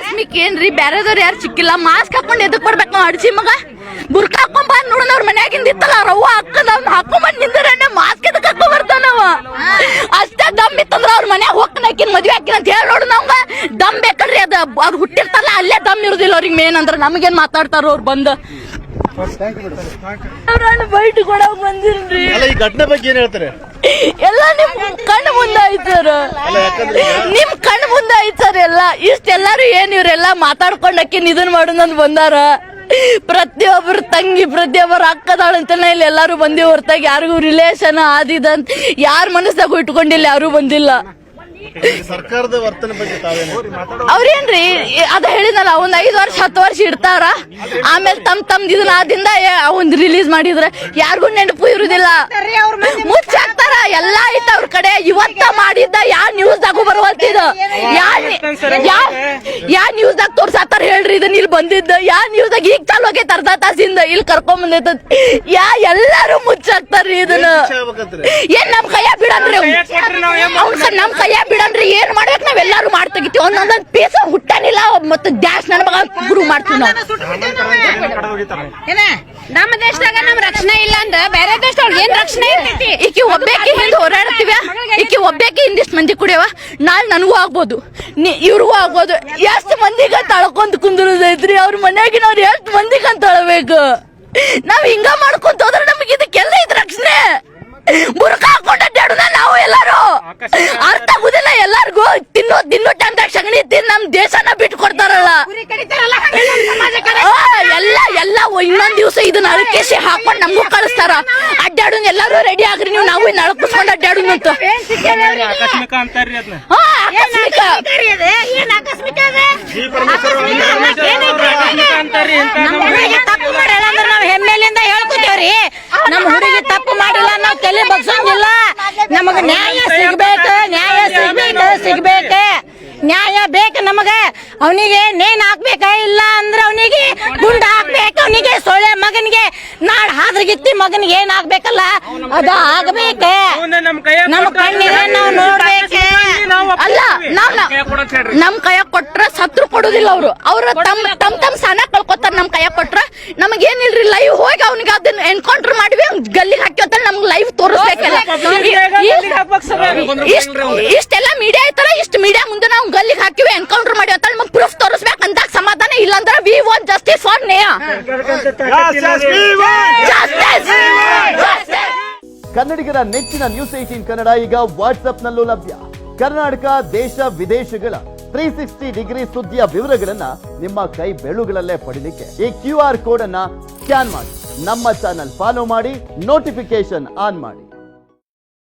ಆಕಸ್ಮಿಕ್ ಏನ್ರಿ ಬ್ಯಾರೆದವ್ರು ಯಾರು ಸಿಕ್ಕಿಲ್ಲ ಮಾಸ್ಕ್ ಹಾಕೊಂಡ್ ಎದಕ್ ಬರ್ಬೇಕು ನಾವ್ ಅಡ್ಸಿ ಮಗ ಬುರ್ಕ ಹಾಕೊಂಡ್ ಬಂದ್ ನೋಡೋಣ ಅವ್ರ ಮನ್ಯಾಗಿಂದ ಇತ್ತಲ್ಲ ರವ್ವ ಹಾಕದ ಹಾಕೊಂಡ್ ನಿಂದ್ರೆ ಮಾಸ್ಕ್ ಎದಕ್ ಹಾಕೊಂಡ್ ಬರ್ತಾನವ ಅಷ್ಟೇ ದಮ್ ಇತ್ತಂದ್ರ ಅವ್ರ ಮನ್ಯಾಗ ಹೋಗ್ತಾಕಿನ್ ಮದ್ವೆ ಹಾಕಿನ ಅಂತ ಹೇಳಿ ನೋಡು ನಮ್ಗ ದಮ್ ಬೇಕಲ್ರಿ ಅದ್ ಹುಟ್ಟಿರ್ತಾರಲ್ಲ ಅಲ್ಲೇ ದಮ್ ಇರುದಿಲ್ಲ ಅವ್ರಿಗೆ ಮೇನ್ ಅಂದ್ರ ನಮಗೇನ್ ಮಾತಾಡ್ತಾರ ಅವ್ರು ಬಂದ್ ಬೈಟ್ ಕೊಡಕ್ ಬಂದಿಲ್ರಿ ಈ ಘಟನೆ ಬಗ್ಗೆ ಏನ್ ಹೇಳ್ತಾರೆ ಎಲ್ಲ ನಿಮ್ ಕಣ್ಣು ಮುಂದೆ ಐತಾರ ನಿಮ್ ಕಣ್ಣು ಮುಂದೆ ಐತಾರ ಎಲ್ಲ ಇಷ್ಟೆಲ್ಲಾರು ಏನ್ ಇವ್ರೆಲ್ಲಾ ಮಾತಾಡ್ಕೊಂಡಕ್ಕೆ ಇದನ್ ಮಾಡೋದಂತ ಬಂದಾರ ಪ್ರತಿಯೊಬ್ಬರು ತಂಗಿ ಪ್ರತಿಯೊಬ್ಬರು ಅಕ್ಕದಾಳ ಅಂತಾನೆ ಇಲ್ಲಿ ಎಲ್ಲಾರು ಬಂದಿ ಹೊರತಾಗಿ ಯಾರಿಗೂ ರಿಲೇಷನ್ ಆದಿದಂತ ಯಾರ ಮನಸ್ಸಾಗೂ ಇಟ್ಕೊಂಡಿಲ್ಲ ಯಾರು ಬಂದಿಲ್ಲ ಸರ್ಕಾರದ ವರ್ತನೆ ಬಗ್ಗೆ ಅವ್ರೇನ್ರಿ ಅದ ಹೇಳಿದಲ್ಲ ಒಂದ್ 5 ವರ್ಷ 10 ವರ್ಷ ಇಡ್ತಾರ ಆಮೇಲೆ ತಮ್ದು ಇದನ್ನ ಆದಿಂದ ಒಂದ್ ರಿಲೀಸ್ ಮಾಡಿದ್ರ ಯಾರಿಗೂ ನೆನಪು ಇರುದಿಲ್ಲ ಮುಚ್ಚಾಕ್ತಾರ ಎಲ್ಲಾ ಐತ ಅವ್ರ ಕಡೆ ಇವತ್ತ ಮಾಡಿದ್ದ ಯಾವ ನ್ಯೂಸ್ ದಾಗೂ ಬರುವಲ್ತಿದ ಯಾ ನ್ಯೂಸ್ ದಾಗ ತೋರ್ಸಾತಾರ ಹೇಳ್ರಿ ಇದನ್ನ ಇಲ್ಲಿ ಬಂದಿದ್ದ ಯಾ ನ್ಯೂಸ್ ದಾಗ ಈಗ ಚಾಲು ಆಗೈತೆ ಅರ್ಧ ತಾಸಿಂದ ಇಲ್ಲಿ ಕರ್ಕೊಂಡ್ ಬಂದೈತ ಎಲ್ಲಾರು ಮುಚ್ಚಾಕ್ತಾರ್ರಿ ಇದನ್ನ ಏನ್ ನಮ್ ಕೈಯ ಬಿಡನ್ರಿ ನಮ್ ಕೈಯ ಬಿಡನ್ರಿ ಏನ್ ಮಾಡ್ಬೇಕು ನಾವೆಲ್ಲಾರು ಮಾಡ್ತಗಿತ್ತೀವಿ ಒಂದೊಂದೊಂದ್ ಪೀಸ್ ಹುಟ್ಟನಿಲ್ಲ ಮತ್ತೆ ಡ್ಯಾಶ್ ನನ್ ಮಗ ಗುರು ಮಾಡ್ತೀವಿ ನಾವು ನಮ್ಮ ದೇಶದಾಗ ನಮ್ ರಕ್ಷಣೆ ಇಲ್ಲ ಅಂದ್ರ ಬೇರೆ ದೇಶದವ್ರಿಗೆ ಏನ್ ರಕ್ಷಣೆ ಇರ್ತೈತಿ ಈಕಿ ಒಬ್ಬೇಕಿ ಹಿಂದ್ ಹೋರಾಡ್ತೀವ ಈಕಿ ಒಬ್ಬೇಕಿ ಇಂದಿಷ್ಟು ಮಂದಿ ಕುಡಿಯವ ನಾಳೆ ನನಗೂ ಆಗ್ಬೋದು ಇವ್ರಿಗೂ ಆಗ್ಬೋದು ಎಷ್ಟು ಮಂದಿಗ ತಳ್ಕೊಂತ ಕುಂದಿರೋದೈತ್ರಿ ಅವ್ರ ಮನ್ಯಾಗಿನವ್ರು ಎಷ್ಟು ಮಂದಿಗಂತ ತಳಬೇಕು ನಾವ್ ಹಿಂಗ ಮಾಡ್ಕೊಂತ ಹೋದ್ರೆ ನಮಗೆ ಇದಕ್ಕೆಲ್ಲ ಇದ್ ರಕ್ಷಣೆ ಬುರ್ಕ ಹಾಕೊಂಡ ಅಡ್ಡಾಡುದ ನಾವು ಎಲ್ಲಾರು ಅರ್ಥ ಆಗುದಿಲ್ಲ ಎಲ್ಲಾರ್ಗು ತಿನ್ನೋ ಟೈಮ್ದಾಗ ಸಗಣಿ ತಿಂದು ನಮ್ ದೇಶನ ಬಿಟ್ಟು ಕೊಡ್ತಾರಲ್ಲ ಎಲ್ಲ ಇನ್ನೊಂದ್ ದಿವ್ಸ ಇದನ್ನ ಅಳಕೇಸಿ ಹಾಕೊಂಡ್ ನಮಗೂ ಕಳಿಸ್ತಾರ ಅಡ್ಡಾಡು ಎಲ್ಲಾರು ರೆಡಿ ಆಗ್ರಿ ನೀವು ನಾವು ಇನ್ನು ಅಳಕಿಸ್ಕೊಂಡ್ ಅಡ್ಡಾಡು ಅಂತ ತಪ್ಪು ಮಾಡಲ್ಲ ಅಂದ್ರೆ ನಾವ್ ಹೆಮ್ಮೆಲಿಂದ ಹೇಳ್ಕೊತೇವ್ರಿ ನಮ್ ಹುಡುಗಿ ತಪ್ಪು ಮಾಡಿಲ್ಲ ನಾವ್ ತಲೆ ಬಗ್ಸಂಗಿಲ್ಲ ನಮಗ ನ್ಯಾಯ ಸಿಗ್ಬೇಕ ನ್ಯಾಯ ಬೇಕು ನಮಗ ಅವನಿಗೆ ನೇನ್ ಹಾಕ್ಬೇಕ ಇಲ್ಲ ಅಂದ್ರ ಅವನಿಗೆ ಗುಂಡ ಹಾಕ್ಬೇಕು ಅವನಿಗೆ ಸೊಳ್ಳೆ ಮಗನಿಗೆ ನಾಡ್ ಹಾದ್ರಗಿತ್ತಿ ಮಗನಿಗೆ ಏನ್ ಆಗ್ಬೇಕಲ್ಲ ಅದ ಆಗ್ಬೇಕ ನಮ್ಮ ಕಣ್ಣಿಗೆ ನಾವ್ ನೋಡ್ಬೇಕ ಅಲ್ಲ ನಮ್ ಕೈಯಾಗ ಕೊಟ್ರ ಸತ್ರು ಕೊಡುದಿಲ್ಲ ಅವ್ರ ತಮ್ ಸಣ್ಣ ಕಳ್ಕೊತಾರ ನಮ್ ಕೈಯಾಗ ಕೊಟ್ರ ನಮಗ್ ಏನಿಲ್ರಿ ಲೈವ್ ಹೋಗಿ ಅವ್ನಿಗೆ ಅದನ್ನ ಎನ್ಕೌಂಟರ್ ಮಾಡಿವಿ ಗಲ್ಲಿಗೆ ಹಾಕ್ಯತ ನಮ್ಗ್ ಲೈವ್ ತೋರಿಸ್ಬೇಕಲ್ಲ ಇಷ್ಟೆಲ್ಲ ಮೀಡಿಯಾ ಐತಲ್ಲ ಇಷ್ಟ ಮೀಡಿಯಾ ಮುಂದೆ ನಾವು ಗಲ್ಲಿಗೆ ಹಾಕಿವಿ ಎನ್ಕೌಂಟರ್ ಮಾಡಿ ಅಂತ ನಮಗ್ ಪ್ರೂಫ್ ತೋರಿಸ್ಬೇಕಂತ ಸಮಾಧಾನ ಇಲ್ಲ ಅಂದ್ರೆ we want justice for Neha. ಕನ್ನಡಿಗರ ನೆಚ್ಚಿನ ನ್ಯೂಸ್ 18 ಕನ್ನಡ ಈಗ ವಾಟ್ಸ್ಆಪ್ ನಲ್ಲೂ ಲಭ್ಯ. ಕರ್ನಾಟಕ ದೇಶ ವಿದೇಶಗಳ 360 ಡಿಗ್ರಿ ಸುದ್ದಿಯ ವಿವರಗಳನ್ನ ನಿಮ್ಮ ಕೈ ಬೆರಳುಗಳಲ್ಲೇ ಪಡಿಲಿಕ್ಕೆ ಈ QR ಕೋಡ್ ಅನ್ನ ಸ್ಕ್ಯಾನ್ ಮಾಡಿ ನಮ್ಮ ಚಾನಲ್ ಫಾಲೋ ಮಾಡಿ ನೋಟಿಫಿಕೇಶನ್ ಆನ್ ಮಾಡಿ.